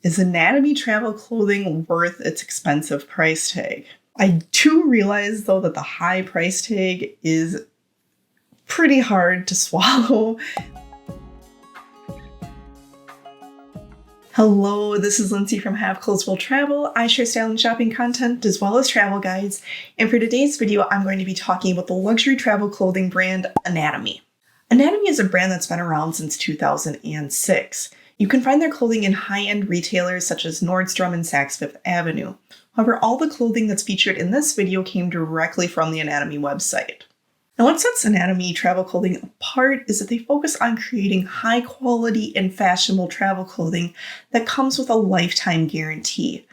Is Anatomie travel clothing worth its expensive price tag? I do realize, though, that the high price tag is pretty hard to swallow. Hello, this is Lindsay from Have Clothes Will Travel. I share style and shopping content as well as travel guides. And for today's video, I'm going to be talking about the luxury travel clothing brand Anatomie. Anatomie is a brand that's been around since 2006. You can find their clothing in high-end retailers such as Nordstrom and Saks Fifth Avenue. However, all the clothing that's featured in this video came directly from the Anatomie website. Now, what sets Anatomie travel clothing apart is that they focus on creating high-quality and fashionable travel clothing that comes with a lifetime guarantee.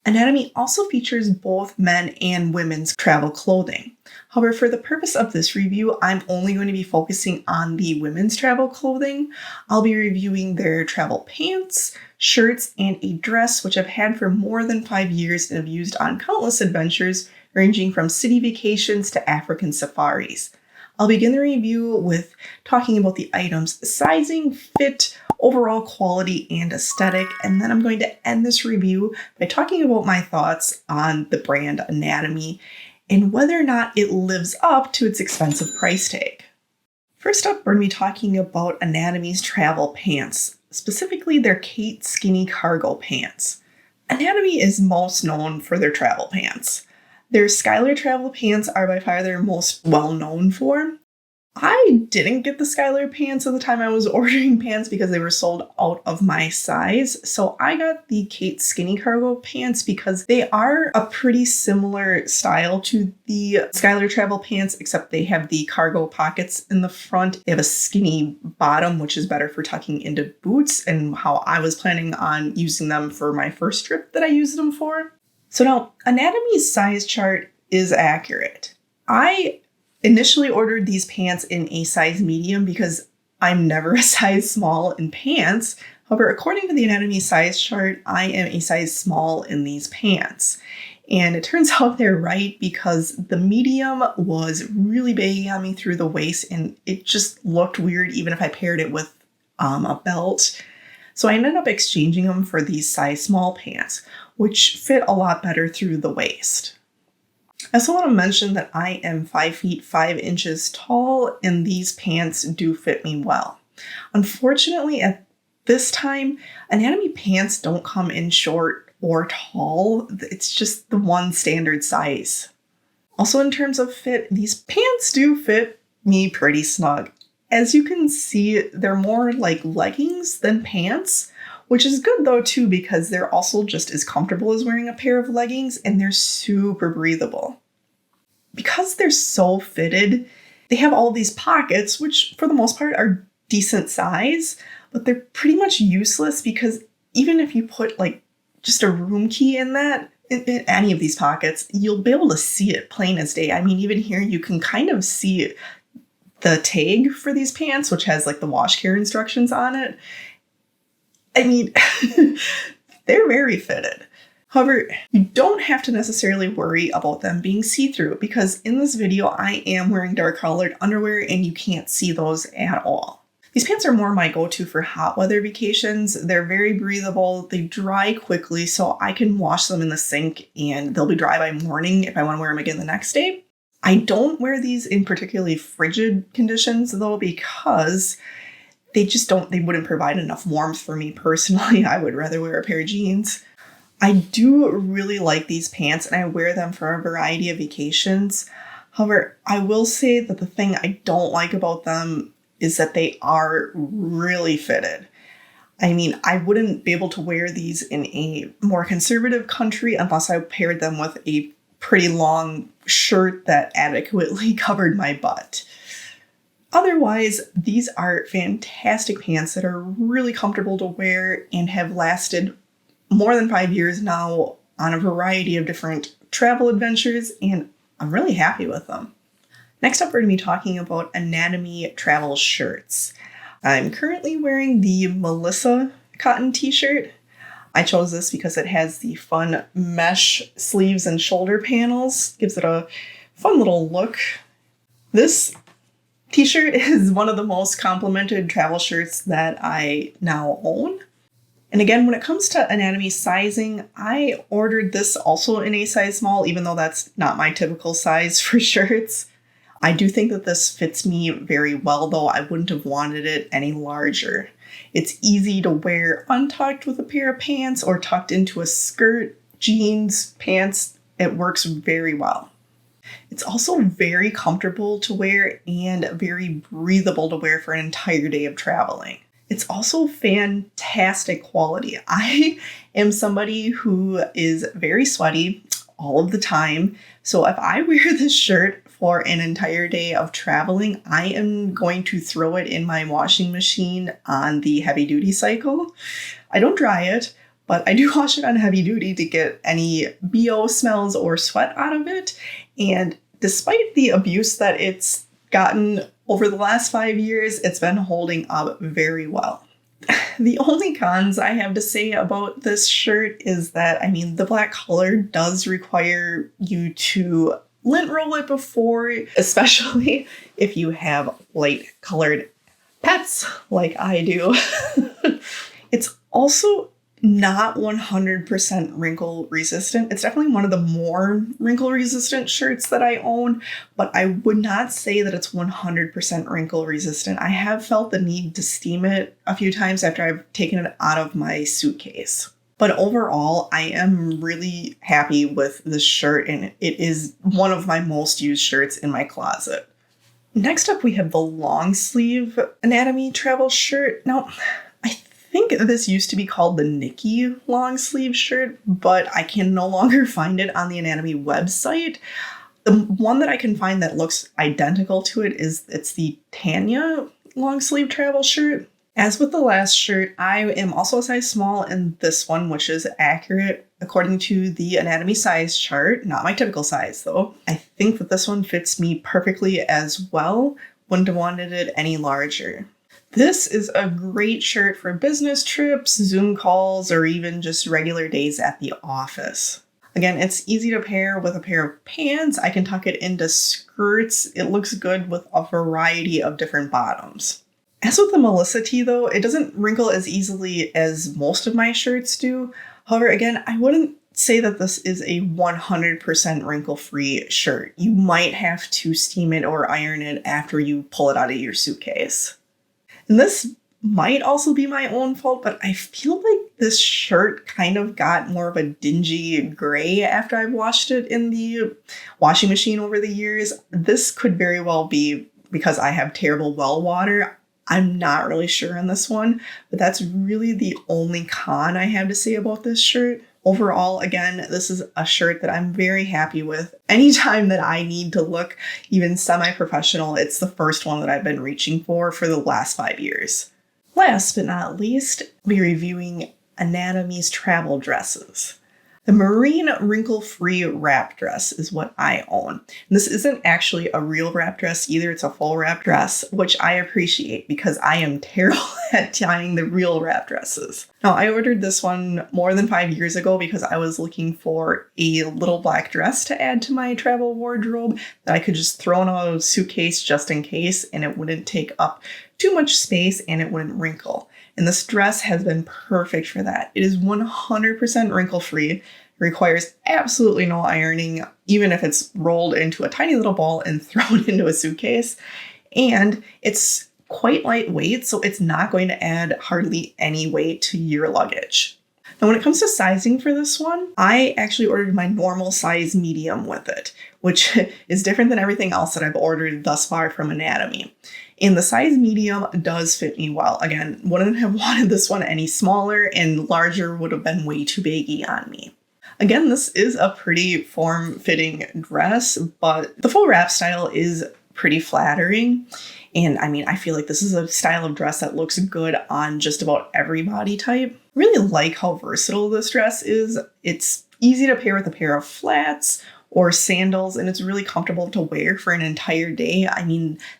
Anatomie also features both men and women's travel clothing. However, for the purpose of this review, I'm only going to be focusing on the women's travel clothing. I'll be reviewing their travel pants, shirts, and a dress, which I've had for more than 5 years and have used on countless adventures, ranging from city vacations to African safaris. I'll begin the review with talking about the items' sizing, fit, overall quality, and aesthetic, and then I'm going to end this review by talking about my thoughts on the brand Anatomie and whether or not it lives up to its expensive price tag. First up, we're going to be talking about Anatomie's travel pants, specifically their Kate skinny cargo pants. Anatomie is most known for their travel pants. Their Skylar travel pants are by far their most well-known for. I didn't get the Skylar pants at the time I was ordering pants because they were sold out of my size. So I got the Kate skinny cargo pants because they are a pretty similar style to the Skylar travel pants, except they have the cargo pockets in the front. They have a skinny bottom, which is better for tucking into boots, and how I was planning on using them for my first trip that I used them for. So now, Anatomie's size chart is accurate. I initially ordered these pants in a size medium because I'm never a size small in pants. However, according to the Anatomie size chart, I am a size small in these pants. And it turns out they're right because the medium was really baggy on me through the waist and it just looked weird even if I paired it with a belt. So I ended up exchanging them for these size small pants, which fit a lot better through the waist. I also want to mention that I am 5 feet 5 inches tall and these pants do fit me well. Unfortunately, at this time, Anatomie pants don't come in short or tall. It's just the one standard size. Also, in terms of fit, these pants do fit me pretty snug. As you can see, they're more like leggings than pants, which is good though too because they're also just as comfortable as wearing a pair of leggings and they're super breathable. Because they're so fitted, they have all these pockets, which for the most part are decent size, but they're pretty much useless because even if you put like just a room key in any of these pockets, you'll be able to see it plain as day. I mean, even here you can kind of see the tag for these pants, which has like the wash care instructions on it. I mean, they're very fitted. However, you don't have to necessarily worry about them being see-through because in this video, I am wearing dark colored underwear and you can't see those at all. These pants are more my go-to for hot weather vacations. They're very breathable. They dry quickly, so I can wash them in the sink and they'll be dry by morning if I want to wear them again the next day. I don't wear these in particularly frigid conditions though because they wouldn't provide enough warmth for me personally. I would rather wear a pair of jeans. I do really like these pants and I wear them for a variety of vacations. However, I will say that the thing I don't like about them is that they are really fitted. I mean, I wouldn't be able to wear these in a more conservative country unless I paired them with a pretty long shirt that adequately covered my butt. Otherwise, these are fantastic pants that are really comfortable to wear and have lasted more than 5 years now on a variety of different travel adventures, and I'm really happy with them. Next up, we're going to be talking about Anatomie travel shirts. I'm currently wearing the Pima Cotton T-Shirt. I chose this because it has the fun mesh sleeves and shoulder panels. Gives it a fun little look. This T-shirt is one of the most complimented travel shirts that I now own. And again, when it comes to Anatomie sizing, I ordered this also in a size small, even though that's not my typical size for shirts. I do think that this fits me very well, though I wouldn't have wanted it any larger. It's easy to wear untucked with a pair of pants or tucked into a skirt, jeans, pants. It works very well. It's also very comfortable to wear and very breathable to wear for an entire day of traveling. It's also fantastic quality. I am somebody who is very sweaty all of the time. So if I wear this shirt for an entire day of traveling, I am going to throw it in my washing machine on the heavy duty cycle. I don't dry it, but I do wash it on heavy duty to get any BO smells or sweat out of it. And despite the abuse that it's gotten over the last 5 years, it's been holding up very well. The only cons I have to say about this shirt is that, the black color does require you to lint roll it before, especially if you have light colored pets like I do. It's also not 100% wrinkle resistant. It's definitely one of the more wrinkle resistant shirts that I own, but I would not say that it's 100% wrinkle resistant. I have felt the need to steam it a few times after I've taken it out of my suitcase. But overall, I am really happy with this shirt, and it is one of my most used shirts in my closet. Next up, we have the long sleeve Anatomie travel shirt. Now, I think this used to be called the Nikki long sleeve shirt, but I can no longer find it on the Anatomie website. The one that I can find that looks identical to it's the Tania long sleeve travel shirt. As with the last shirt, I am also a size small in this one, which is accurate according to the Anatomie size chart. Not my typical size, though. I think that this one fits me perfectly as well. Wouldn't have wanted it any larger. This is a great shirt for business trips, Zoom calls, or even just regular days at the office. Again, it's easy to pair with a pair of pants. I can tuck it into skirts. It looks good with a variety of different bottoms. As with the Melissa tee, though, it doesn't wrinkle as easily as most of my shirts do. However, again, I wouldn't say that this is a 100% wrinkle-free shirt. You might have to steam it or iron it after you pull it out of your suitcase. And this might also be my own fault, but I feel like this shirt kind of got more of a dingy gray after I washed it in the washing machine over the years. This could very well be because I have terrible well water. I'm not really sure on this one, but that's really the only con I have to say about this shirt. Overall, again, this is a shirt that I'm very happy with. Anytime that I need to look even semi-professional, it's the first one that I've been reaching for the last 5 years. Last but not least, we're reviewing Anatomie's travel dresses. The Marine Wrinkle-Free wrap dress is what I own. And this isn't actually a real wrap dress either. It's a full wrap dress, which I appreciate because I am terrible at tying the real wrap dresses. Now, I ordered this one more than 5 years ago because I was looking for a little black dress to add to my travel wardrobe that I could just throw in a suitcase just in case, and it wouldn't take up too much space and it wouldn't wrinkle. And this dress has been perfect for that. It is 100% wrinkle-free. It requires absolutely no ironing, even if it's rolled into a tiny little ball and thrown into a suitcase. And it's quite lightweight, so it's not going to add hardly any weight to your luggage. Now, when it comes to sizing for this one, I actually ordered my normal size medium with it, which is different than everything else that I've ordered thus far from Anatomie. And the size medium does fit me well. Again, wouldn't have wanted this one any smaller, and larger would have been way too baggy on me. Again, this is a pretty form-fitting dress, but the full wrap style is pretty flattering. And I feel like this is a style of dress that looks good on just about every body type. Really like how versatile this dress is. It's easy to pair with a pair of flats or sandals, and it's really comfortable to wear for an entire day.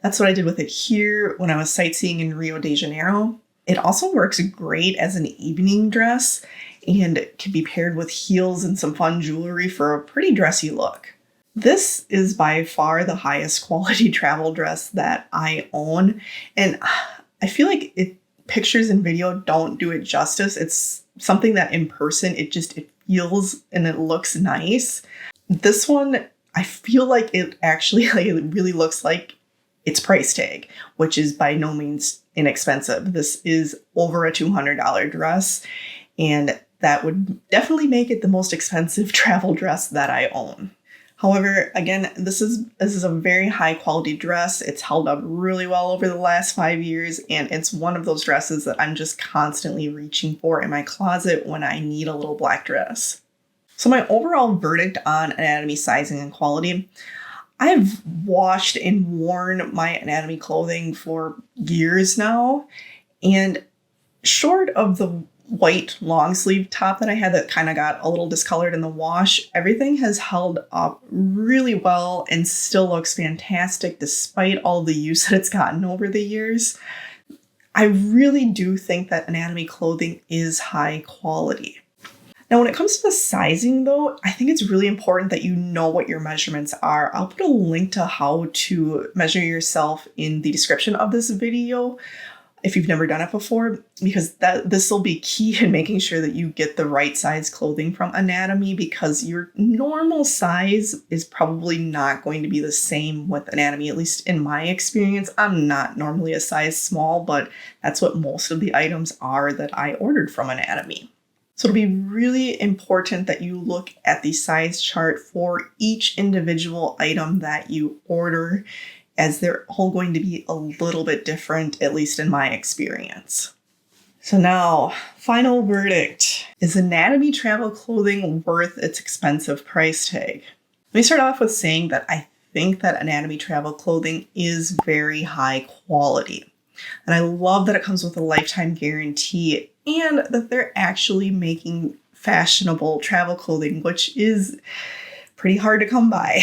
That's what I did with it here when I was sightseeing in Rio de Janeiro. It also works great as an evening dress and can be paired with heels and some fun jewelry for a pretty dressy look. This is by far the highest quality travel dress that I own, and I feel like it pictures and video don't do it justice. It's something that in person, it feels and it looks nice. This one, I feel like it actually it really looks like its price tag, which is by no means inexpensive. This is over a $200 dress, and that would definitely make it the most expensive travel dress that I own. However, again, this is a very high quality dress. It's held up really well over the last 5 years, and it's one of those dresses that I'm just constantly reaching for in my closet when I need a little black dress. So my overall verdict on Anatomie sizing and quality, I've washed and worn my Anatomie clothing for years now, and short of the white long sleeve top that I had that kind of got a little discolored in the wash, everything has held up really well and still looks fantastic despite all the use that it's gotten over the years. I really do think that Anatomie clothing is high quality. Now, when it comes to the sizing though, I think it's really important that you know what your measurements are. I'll put a link to how to measure yourself in the description of this video if you've never done it before, because this will be key in making sure that you get the right size clothing from Anatomie, because your normal size is probably not going to be the same with Anatomie, at least in my experience. I'm not normally a size small, but that's what most of the items are that I ordered from Anatomie. So it'll be really important that you look at the size chart for each individual item that you order, as they're all going to be a little bit different, at least in my experience. So now, final verdict. Is Anatomie travel clothing worth its expensive price tag? Let me start off with saying that I think that Anatomie travel clothing is very high quality. And I love that it comes with a lifetime guarantee and that they're actually making fashionable travel clothing, which is pretty hard to come by.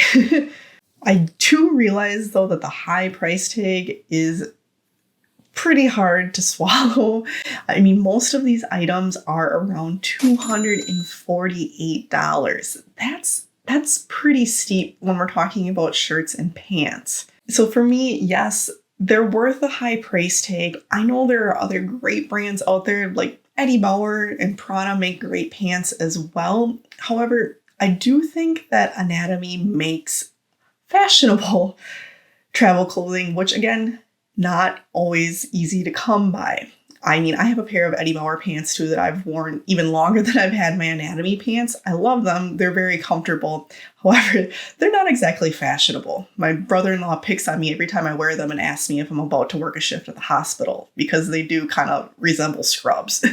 I do realize, though, that the high price tag is pretty hard to swallow. I mean, most of these items are around $248. That's pretty steep when we're talking about shirts and pants. So for me, yes, they're worth a high price tag. I know there are other great brands out there, like Eddie Bauer and Prada make great pants as well. However, I do think that Anatomie makes fashionable travel clothing, which again, not always easy to come by. I mean, I have a pair of Eddie Bauer pants too that I've worn even longer than I've had my Anatomie pants. I love them. They're very comfortable. However, they're not exactly fashionable. My brother-in-law picks on me every time I wear them and asks me if I'm about to work a shift at the hospital, because they do kind of resemble scrubs.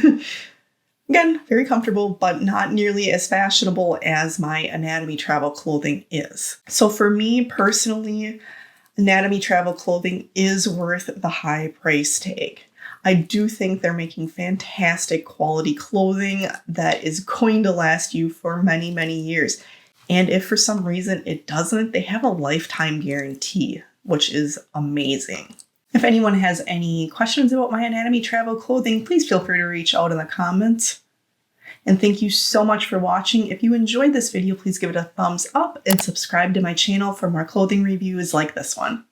Again, very comfortable, but not nearly as fashionable as my Anatomie travel clothing is. So for me personally, Anatomie travel clothing is worth the high price tag. I do think they're making fantastic quality clothing that is going to last you for many, many years. And if for some reason it doesn't, they have a lifetime guarantee, which is amazing. If anyone has any questions about my Anatomie travel clothing, please feel free to reach out in the comments. And thank you so much for watching. If you enjoyed this video, please give it a thumbs up and subscribe to my channel for more clothing reviews like this one.